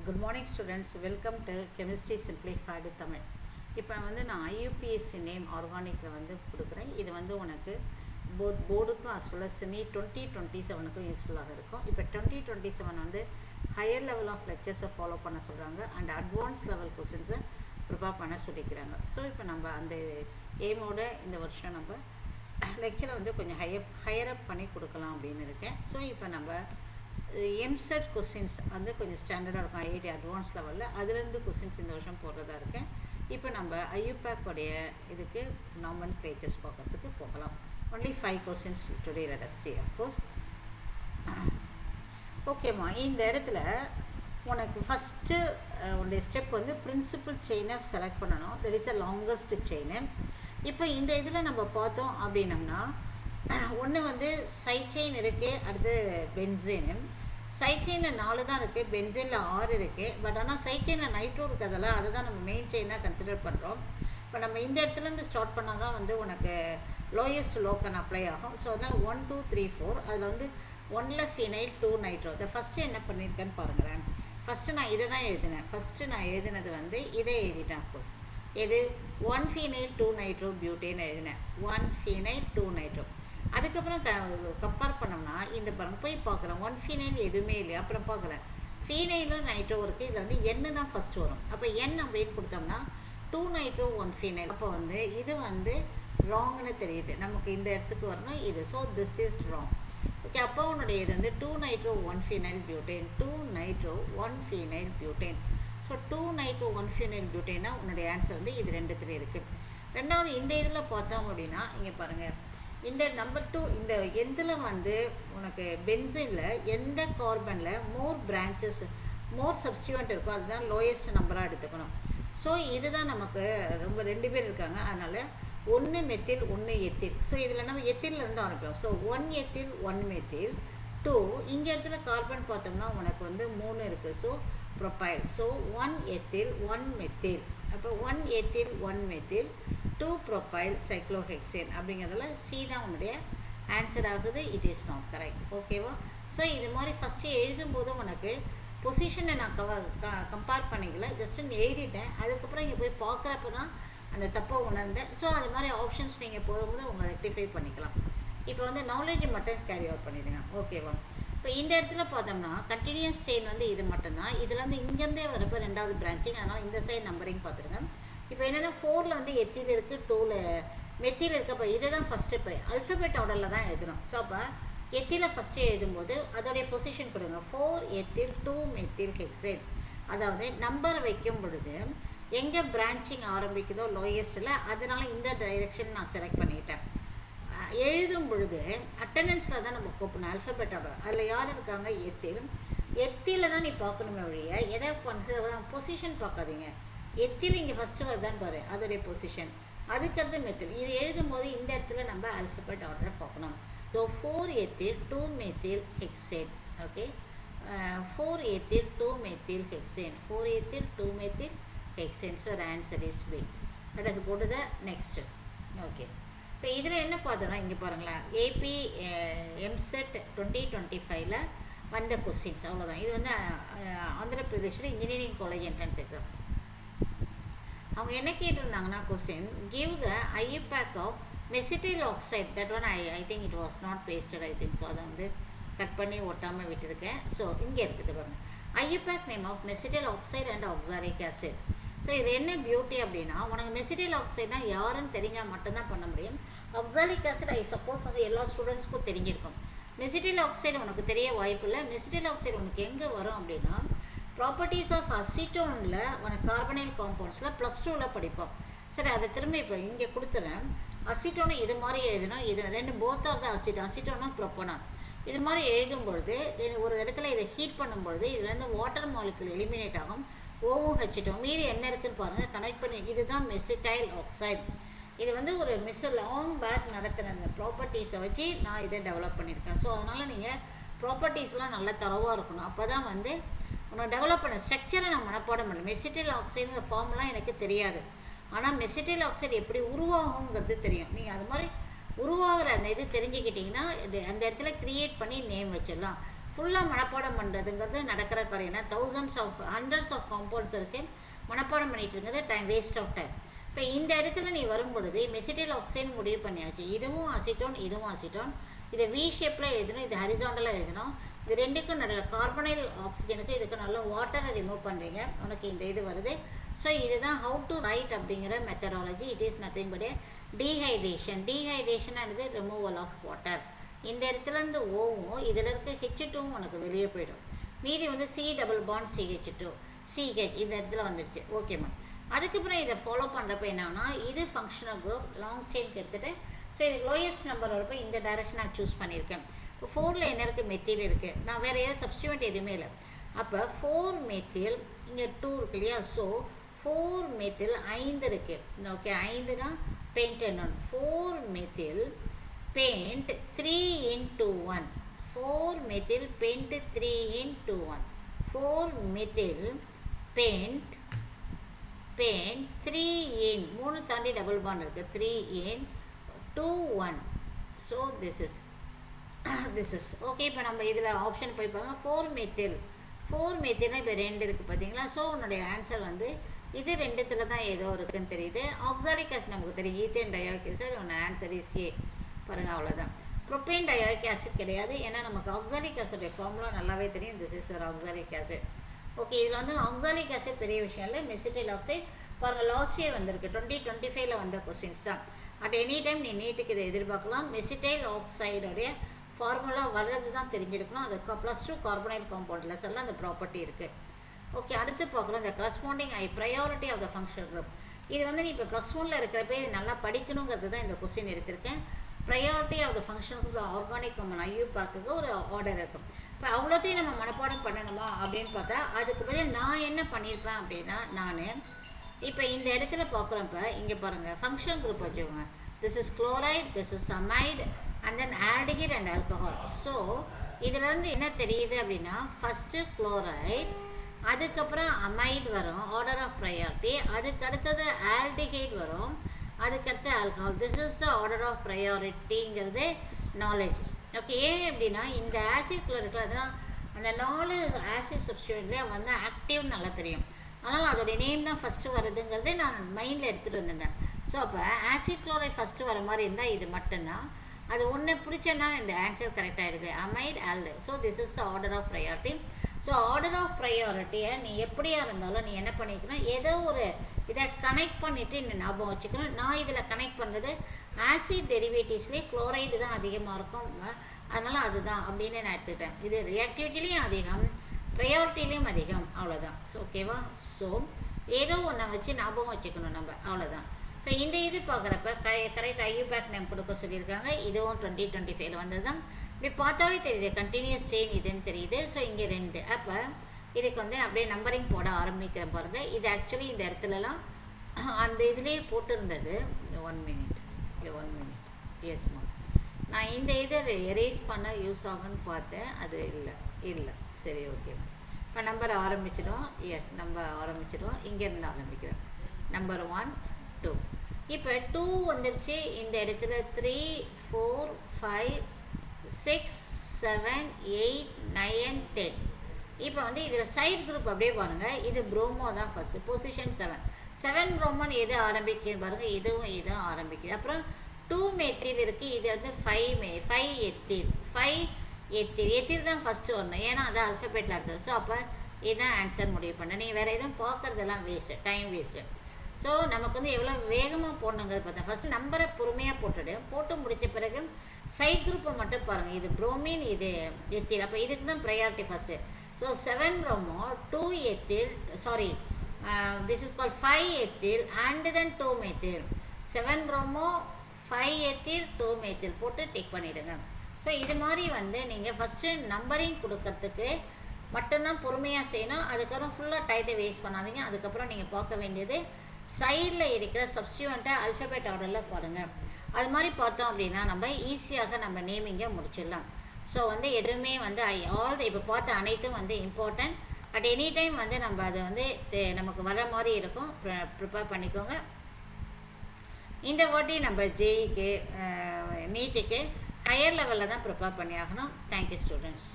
Good morning students, welcome to Chemistry Simplified Tamil. இப்போ வந்து நான் IUPAC நேம் ஆர்கானிக்கில் வந்து கொடுக்குறேன். இது வந்து உனக்கு போர்டுக்கும் as well as நீ 2027க்கும் யூஸ்ஃபுல்லாக இருக்கும். இப்போ 2027 வந்து ஹையர் லெவல் ஆஃப் லெக்சர்ஸை ஃபாலோ பண்ண சொல்கிறாங்க அண்ட் அட்வான்ஸ் லெவல் கொஸ்டின்ஸை ப்ரிப்பேர் பண்ண சொல்லிக்கிறாங்க. ஸோ இப்போ நம்ம அந்த எய்மோட இந்த வருஷம் நம்ம லெக்சரை வந்து கொஞ்சம் ஹையர் அப் பண்ணி கொடுக்கலாம் அப்படின்னு இருக்கேன். ஸோ இப்போ நம்ம எம்செட் கொஸ்டின்ஸ் வந்து கொஞ்சம் ஸ்டாண்டர்டாக இருக்கும் ஐஐடி அட்வான்ஸ் லெவலில், அதுலேருந்து கொஸ்டின்ஸ் இந்த வருஷம் போடுறதா இருக்கேன். இப்போ நம்ம IUPAC உடைய இதுக்கு நார்மல் கிளேச்சர்ஸ் பார்க்குறதுக்கு போகலாம். Only 5 questions today let us see of course. ஓகேம்மா, இந்த இடத்துல உனக்கு ஃபஸ்ட்டு உன்னுடைய ஸ்டெப் வந்து பிரின்சிபல் செயினை செலக்ட் பண்ணணும். That is the longest chain. இப்போ இந்த இதில் நம்ம பார்த்தோம் அப்படின்னம்னா ஒன்று வந்து சைட் செயின் இருக்குது, அடுத்து பென்சீனு. சைட் செயினில் 4 தான் இருக்குது, பென்சீனில் 6 இருக்குது. பட் ஆனால் சைட் செயினில் நைட்ரோ இருக்கிறதால அதை தான் நம்ம மெயின் செயினாக கன்சிடர் பண்ணுறோம். இப்போ நம்ம இந்த இடத்துலேருந்து ஸ்டார்ட் பண்ணால் தான் வந்து உனக்கு லோயஸ்ட் லோக்கன் அப்ளை ஆகும். ஸோ அதனால் 1 2 3 4 அதில் வந்து 1ல் ஃபினைல் 2 நைட்ரோ. இதை ஃபஸ்ட்டு என்ன பண்ணியிருக்கேன்னு பாருங்களேன். ஃபஸ்ட்டு நான் இதை தான் எழுதினேன். ஃபஸ்ட்டு நான் எழுதினது வந்து இதை எழுதிட்டேன். அஃப்கோர்ஸ் எது 1 ஃபினைல் 2 நைட்ரோ பியூட்டேன்னு எழுதினேன். 1 ஃபினைல் 2 நைட்ரோ. அதுக்கப்புறம் கம்பேர் பண்ணோம்னா இந்த பாருங்க போய் பார்க்குறேன் 1 ஃபினைல் எதுவுமே இல்லையா. அப்புறம் பார்க்குறேன் ஃபீனைலும் நைட்ரோ இருக்குது. இதில் வந்து எண்ணு தான் ஃபஸ்ட்டு வரும். அப்போ எண் அப்படின்னு கொடுத்தோம்னா 2 நைட்ரோ 1 ஃபினைல். அப்போ வந்து இது வந்து ராங்னு தெரியுது நமக்கு, இந்த இடத்துக்கு வரணும் இது. So this is wrong. Okay, அப்போ உன்னுடைய இது வந்து 2 nitro 1 phenyl butane, 2 nitro 1 phenyl butane. So 2 nitro 1 phenyl பியூட்டேன்னா உன்னுடைய ஆன்சர் வந்து இது 2 இருக்குது. ரெண்டாவது இந்த இதில் பார்த்தோம் அப்படின்னா இங்கே பாருங்கள், இந்த நம்பர் 2 இந்த எந்தில் வந்து உனக்கு பென்சீனில் எந்த கார்பனில் மோர் பிரான்ச்சஸ் மோர் சப்ஸ்டியூவன்ட் இருக்கோ அதுதான் லோயஸ்ட் நம்பராக எடுத்துக்கணும். ஸோ இதுதான் நமக்கு ரொம்ப 2 பேர் இருக்காங்க, அதனால் 1 மெத்தில் 1 எத்தில். ஸோ இதில் நம்ம எத்திலிருந்து ஆரம்பிப்போம். So 1 ethyl 1 methyl 2. இங்கே இடத்துல கார்பன் பார்த்தோம்னா உனக்கு வந்து 3 இருக்குது. So profile. So 1 ethyl 1 methyl. அப்போ 1 எத்தில் 1 மெத்தில் 2 ப்ரொப்பைல் சைக்ளோஹெக்சேன். அப்படிங்கிறதுல சி தான் உன்னுடைய ஆன்சர் ஆகுது. It is not correct. ஓகேவா? ஸோ இது மாதிரி ஃபஸ்ட்டு எழுதும்போது உனக்கு பொசிஷனை நான் கம்பேர் பண்ணிக்கல, ஜஸ்ட்டு எழுதிட்டேன். அதுக்கப்புறம் இங்கே போய் பார்க்குறப்ப தான் அந்த தப்பை உணர்ந்தேன். ஸோ அது மாதிரி ஆப்ஷன்ஸ் நீங்கள் போகும்போது உங்களை ரெக்டிஃபை பண்ணிக்கலாம். இப்போ வந்து நாலேஜ் மட்டும் கேரி அவுட் பண்ணிவிடுங்க. ஓகேவா? இப்போ இந்த இடத்துல பார்த்தோம்னா கண்டினியூஸ் செயின் வந்து இது மட்டும்தான். இதில் வந்து இங்கேருந்தே வரப்போ 2வது பிரான்ச்சிங், அதனால் இந்த சைடு நம்பரிங் பார்த்துருங்க. இப்போ என்னென்னா 4ல் வந்து எத்தில் இருக்குது, 2ல் மெத்தில் இருக்குது. அப்போ இதை தான் ஃபஸ்ட்டு இப்போ அல்ஃபபெட் ஆர்டரில் தான் எழுதணும். ஸோ அப்போ எத்தில் ஃபஸ்ட்டு எழுதும்போது அதோடைய பொசிஷன் கொடுங்க. 4 எத்தில் 2 மெத்தில் ஹெக்சேன். அதாவது நம்பர் வைக்கும் பொழுது எங்கே பிரான்ச்சிங் ஆரம்பிக்குதோ லோயஸ்ட்டில், அதனால் இந்த டைரெக்ஷன் நான் செலக்ட் பண்ணிக்கிட்டேன். எழுதும் பொழுது அட்டண்டன்ஸில் தான் நம்ம கூப்பிடணும் அல்ஃபபெட் ஆர்டர். அதில் யார் இருக்காங்க? எத்தில். எத்தியில் தான் நீ பார்க்கணுமே வழிய எதை பண்ணுறது பொசிஷன் பார்க்காதீங்க. எத்தில் இங்கே ஃபஸ்ட்டு வருதான்னு பாரு, அதோடைய பொசிஷன். அதுக்கடுத்து மெத்தில். இது எழுதும்போது இந்த இடத்துல நம்ம அல்ஃபபெட் ஆர்டரை பார்க்கணும். So 4 ethyl 2 methyl hexane. Okay, 4 ethyl 2 methyl hexane. 4 ethyl 2 methyl hexane. So answer is B. Let us go to the next. Okay, இப்போ இதில் என்ன பார்த்தோன்னா இங்கே பாருங்களேன், ஏபி எம்செட் 2025ல் வந்த கொஸ்டின்ஸ் அவ்வளோதான். இது வந்து ஆந்திர பிரதேஷில் இன்ஜினியரிங் காலேஜ் என்ட்ரன்ஸ் எக்ஸாம். அவங்க என்ன கேட்டிருந்தாங்கன்னா question give the IUPAC of mesityl oxide. That one I think it was not pasted I think. So அதை வந்து கட் பண்ணி ஒட்டாமல் விட்டுருக்கேன். ஸோ இங்கே இருக்குது பாருங்கள், IUPAC name of mesityl oxide and oxalic acid. So இது என்ன பியூட்டி அப்படின்னா உனக்கு மெசிட்டைல் ஆக்சைட்னா யாருன்னு தெரிஞ்சால் மட்டும்தான் பண்ண முடியும். ஆக்சாலிக் ஆசிட் ஐ சப்போஸ் வந்து எல்லா ஸ்டூடெண்ட்ஸ்க்கும் தெரிஞ்சிருக்கும். மெசிட்டைல் ஆக்சைடு உனக்கு தெரிய வாய்ப்பு இல்லை. மெசிட்டைல் ஆக்சைடு உனக்கு எங்கே வரும் அப்படின்னா ப்ராப்பர்ட்டிஸ் ஆஃப் அசிட்டோனில் உனக்கு கார்பனைல் காம்பவுண்ட்ஸில் +2ல் படிப்போம். சரி, அதை திரும்ப இப்போ இங்கே கொடுத்துறேன். அசிட்டோனை இது மாதிரி எழுதணும். இது 2 போத் ஆஃப் த அசிட்டோனா ப்ரோப்பனான். இது மாதிரி எழுதும் பொழுது ஒரு இடத்துல இதை ஹீட் பண்ணும்பொழுது இதுலேருந்து வாட்டர் மாலிகுல் எலிமினேட் ஆகும். OH2 மீறி என்ன இருக்குன்னு பாருங்கள், கனெக்ட் பண்ணி. இதுதான் மெசிட்டைல் ஆக்சைடு. இது வந்து ஒரு லாங் பேக் நடத்துகிற அந்த ப்ராப்பர்ட்டிஸை வச்சு நான் இதை டெவலப் பண்ணியிருக்கேன். ஸோ அதனால் நீங்கள் ப்ராப்பர்ட்டிஸ்லாம் நல்லா தரவாக இருக்கணும். அப்போ தான் வந்து உனக்கு டெவலப் பண்ண ஸ்ட்ரக்சரை நான் மனப்பாடம் பண்ணேன். மெசிட்டைல் ஆக்சைடுங்கிற ஃபார்ம்லாம் எனக்கு தெரியாது, ஆனால் மெசிட்டைல் ஆக்சைடு எப்படி உருவாகுங்கிறது தெரியும். நீங்கள் அது மாதிரி உருவாகிற அந்த இது தெரிஞ்சுக்கிட்டிங்கன்னா அந்த இடத்துல க்ரியேட் பண்ணி நேம் வச்சிடலாம். ஃபுல்லாக மனப்பாடம் பண்ணுறதுங்கிறது நடக்கிற குறையினா ஹண்ட்ரட்ஸ் ஆஃப் காம்பவுண்ட்ஸ் இருக்குது, மனப்பாடம் பண்ணிட்டு இருக்கிறது டைம் வேஸ்ட் ஆஃப் டைம். இப்போ இந்த இடத்துல நீ வரும்பொழுது மெசிட்டைல் ஆக்சைடு முடிவு பண்ணியாச்சு, இதுவும் அசிட்டோன் இதுவும் அசிட்டோன், இதை வி ஷேப்பில் எழுதணும், இது ஹரிசாண்டலாக எழுதணும். இது ரெண்டுக்கும் நல்ல கார்பனைல் ஆக்சிஜனுக்கு இதுக்கு நல்ல வாட்டரை ரிமூவ் பண்ணுறீங்க, உனக்கு இந்த இது வருது. ஸோ இதுதான் ஹவு டு ரைட் அப்படிங்கிற methodology. It is nothing but dehydration. டீஹைட்ரேஷனானது ரிமூவல் ஆஃப் வாட்டர். இந்த இடத்துலேருந்து ஓவும் இதில் இருக்க ஹெச்2வும் உனக்கு வெளியே போயிடும். மீதி வந்து C double bond CH2 CH இந்த இடத்துல வந்துடுச்சு. ஓகேம்மா. அதுக்கப்புறம் இதை ஃபாலோ பண்ணுறப்ப என்னன்னா இது ஃபங்க்ஷனல் குரூப் லாங் செயின்க்கு எடுத்துகிட்டு ஸோ இதுக்கு லோயஸ்ட் நம்பர் வரப்போ இந்த டைரக்ஷன் நான் சூஸ் பண்ணியிருக்கேன். இப்போ 4ல் என்ன இருக்குது, மெத்தில் இருக்குது, நான் வேறு ஏதாவது சப்ஸ்டியூட் எதுவுமே இல்லை. அப்போ 4 மெத்தில் இங்கே 2 இருக்கு இல்லையா, ஸோ 4 மெத்தில் 5 இருக்குது. ஓகே, 5னா பெயிண்ட் என்னொன்று 4 methyl pent 3 into 1. 4 methyl paint 3 into 1. 4 methyl paint 3 in 3 தாண்டி டபுள் பாண்ட் இருக்குது, 3 in 2 1. So this is okay. இப்போ நம்ம இதில் ஆப்ஷன் போய் பாருங்கள். 4 மெத்தில் இப்போ 2 இருக்குது பார்த்தீங்களா. ஸோ உன்னுடைய ஆன்சர் வந்து இது 2த்துல தான் ஏதோ இருக்குதுன்னு தெரியுது. ஆக்சாலிக் ஆசிட் நமக்கு தெரியும், ஈத்தேன் டயோயிக் ஆசிட். உன்னோட ஆன்சர் இஸ் ஏ. பாருங்கள், அவ்வளோதான். ப்ரோபேன் டயோயிக் ஆசிட் கிடையாது, ஏன்னா நமக்கு ஆக்சாலிக் ஆசிட் ஃபார்முலா நல்லாவே தெரியும். திஸ் இஸ் ஒரு ஆக்சாலிக் ஆசிட். ஓகே, இதில் வந்து ஆக்சாலிக் ஆசிட் பெரிய விஷயம் இல்லை. மெசிட்டைல் ஆக்சைடு பாருங்கள், லாஸ்ட் இயர் வந்திருக்கு, 2025 வந்த கொஸ்டின்ஸ் தான். அட் எனி டைம் நீ நீட்டுக்கு இதை எதிர்பார்க்கலாம். மெசிட்டைல் ஆக்சைடோடைய ஃபார்முலா வர்றது தான் தெரிஞ்சிருக்கணும். அது +2 கார்பனைல் காம்பவுண்டில் எல்லாம் அந்த ப்ராப்பர்ட்டி இருக்குது. ஓகே, அடுத்து பார்க்குறோம் இந்த corresponding priority of the functional group. இது வந்து நீ இப்போ +1ல் இருக்கிறப்ப இது நல்லா படிக்கணுங்கிறது தான் இந்த கொஸ்டின் எடுத்திருக்கேன். Priority of the functional group organic compound IUPACக்கு ஒரு ஆர்டர் இருக்கும். இப்போ அவ்வளோத்தையும் நம்ம மனப்பாடம் பண்ணணுமா அப்படின்னு பார்த்தா அதுக்கு பதில் நான் என்ன பண்ணியிருப்பேன் அப்படின்னா, நான் இப்போ இந்த இடத்துல பார்க்குறப்ப இங்கே பாருங்கள் ஃபங்க்ஷனல் குரூப் வச்சுக்கோங்க. This is chloride, this is amide and then aldehyde and alcohol. So இதிலேருந்து என்ன தெரியுது அப்படின்னா, ஃபஸ்ட்டு குளோரைட், அதுக்கப்புறம் அமைட் வரும் ஆர்டர் ஆஃப் ப்ரையாரிட்டி, அதுக்கு அடுத்தது ஆல்டிஹைட் வரும், அதுக்கடுத்து alcohol. This is the order of ப்ரையாரிட்டிங்கிறது நாலேஜ். ஓகே, ஏன் அப்படின்னா இந்த ஆசிட்குள்ளே இருக்கிற அதனால் அந்த 4 ஆசிட் சப்ஸ்டியூட்லேயே வந்து ஆக்டிவ்னு நல்லா தெரியும். அதனால் அதோடைய நேம் தான் ஃபஸ்ட்டு வருதுங்கிறது நான் மைண்டில் எடுத்துகிட்டு வந்திருந்தேன். ஸோ அப்போ ஆசிட் குளோரைட் ஃபஸ்ட்டு வர மாதிரி இருந்தால் இது மட்டும்தான். அது ஒன்று பிடிச்சேன்னா இந்த ஆன்சர் கரெக்டாகிடுது, அமைட் ஆல்டு. So this is the order of priority. So order of ப்ரையாரிட்டியை நீ எப்படியா இருந்தாலும் நீ என்ன பண்ணிக்கணும், ஏதோ ஒரு இதை கனெக்ட் பண்ணிவிட்டு நீ ஞாபகம் வச்சுக்கணும். நான் இதில் கனெக்ட் பண்ணுறது ஆசிட் டெரிவேட்டிவ்ஸ்லேயே குளோரைடு தான் அதிகமாக இருக்கும், அதனால் அதுதான் அப்படின்னு நான் எடுத்துக்கிட்டேன். இது ரியாக்டிவிட்டிலையும் அதிகம், ப்ரையாரிட்டிலையும் அதிகம், அவ்வளோதான். ஸோ ஓகேவா. ஸோ ஏதோ ஒன்றை வச்சு ஞாபகம் வச்சுக்கணும் நம்ம, அவ்வளோதான். இப்போ இந்த இது பார்க்குறப்ப கரெக்ட் IUPAC நேம் கொடுக்க சொல்லியிருக்காங்க. இதுவும் 2025 வந்தது தான். இப்படி பார்த்தாவே தெரியுது, கண்டினியூஸ் செயின் இதுன்னு தெரியுது. ஸோ இங்கே 2. அப்போ இதுக்கு வந்து அப்படியே நம்பரிங் போட ஆரம்பிக்கிறேன் பாருங்கள். இது ஆக்சுவலி இந்த இடத்துலலாம் அந்த இதுலேயே போட்டிருந்தது. 1 minute எஸ்மா. நான் இந்த இதை எரேஸ் பண்ண யூஸ் ஆகுன்னு பார்த்தேன், அது இல்லை. சரி, ஓகே. இப்போ நம்பர் ஆரம்பிச்சிடும். எஸ், நம்பர் ஆரம்பிச்சிடும். இங்கேருந்து ஆரம்பிக்கிறேன். நம்பர் 1 2. இப்போ 2 வந்துருச்சு. இந்த இடத்துல 3 4 5 6 7 8 9 10. இப்போ வந்து இதில் சைட் குரூப் அப்படியே பாருங்கள். இது ப்ரோமோ தான் ஃபஸ்ட்டு, பொசிஷன் 7 ப்ரோமோன்னு எது ஆரம்பிக்குது பாருங்கள், இதுவும் ஆரம்பிக்குது. அப்புறம் 2 மெத்தில் இருக்குது, இது வந்து 5 எத்தில் தான் ஃபஸ்ட்டு வரணும், ஏன்னா அது அல்ஃபபெட்டில் அடுத்தது. ஸோ அப்போ இதுதான் ஆன்சர் முடிவு பண்ண. நீங்கள் வேறு எதுவும் பார்க்குறதெல்லாம் வேஸ்ட்டு, டைம் வேஸ்ட்டு. ஸோ நமக்கு வந்து எவ்வளோ வேகமாக போடணுங்கிறது பார்த்தேன். ஃபஸ்ட்டு நம்பரை பொறுமையாக போட்டு முடித்த பிறகு சைட் குரூப்பை மட்டும் பாருங்கள். இது ப்ரோமின், இது எத்தில். அப்போ இதுக்கு தான் priority first. So 7 promo 2 ethyl, sorry this is call 5 ethyl and then 2 methyl. 7 promo 5 ethyl 2 methyl போட்டு டிக் பண்ணிவிடுங்க. ஸோ இது மாதிரி வந்து நீங்கள் ஃபஸ்ட்டு நம்பரிங் கொடுக்கறதுக்கு மட்டும்தான் பொறுமையாக செய்யணும். அதுக்கப்புறம் ஃபுல்லாக டயத்தை வேஸ்ட் பண்ணாதீங்க. அதுக்கப்புறம் நீங்கள் பார்க்க வேண்டியது சைடில் இருக்கிற சப்ஸ்டியூண்ட்டை அல்ஃபபெட் ஆர்டரில் பாருங்கள். அது மாதிரி பார்த்தோம் அப்படின்னா நம்ம ஈஸியாக நம்ம நேமிங்கை முடிச்சிடலாம். ஸோ வந்து எதுவுமே வந்து இப்போ பார்த்த அனைத்தும் வந்து இம்பார்ட்டன்ட். அட் எனி டைம் வந்து நம்ம அதை வந்து நமக்கு வர மாதிரி இருக்கும், ப்ரிப்பேர் பண்ணிக்கோங்க. இந்த வாட்டி நம்ம ஜேஇக்கு நீட்டுக்கு ஹையர் லெவலில் தான் ப்ரிப்பேர் பண்ணி ஆகணும். Thank you students.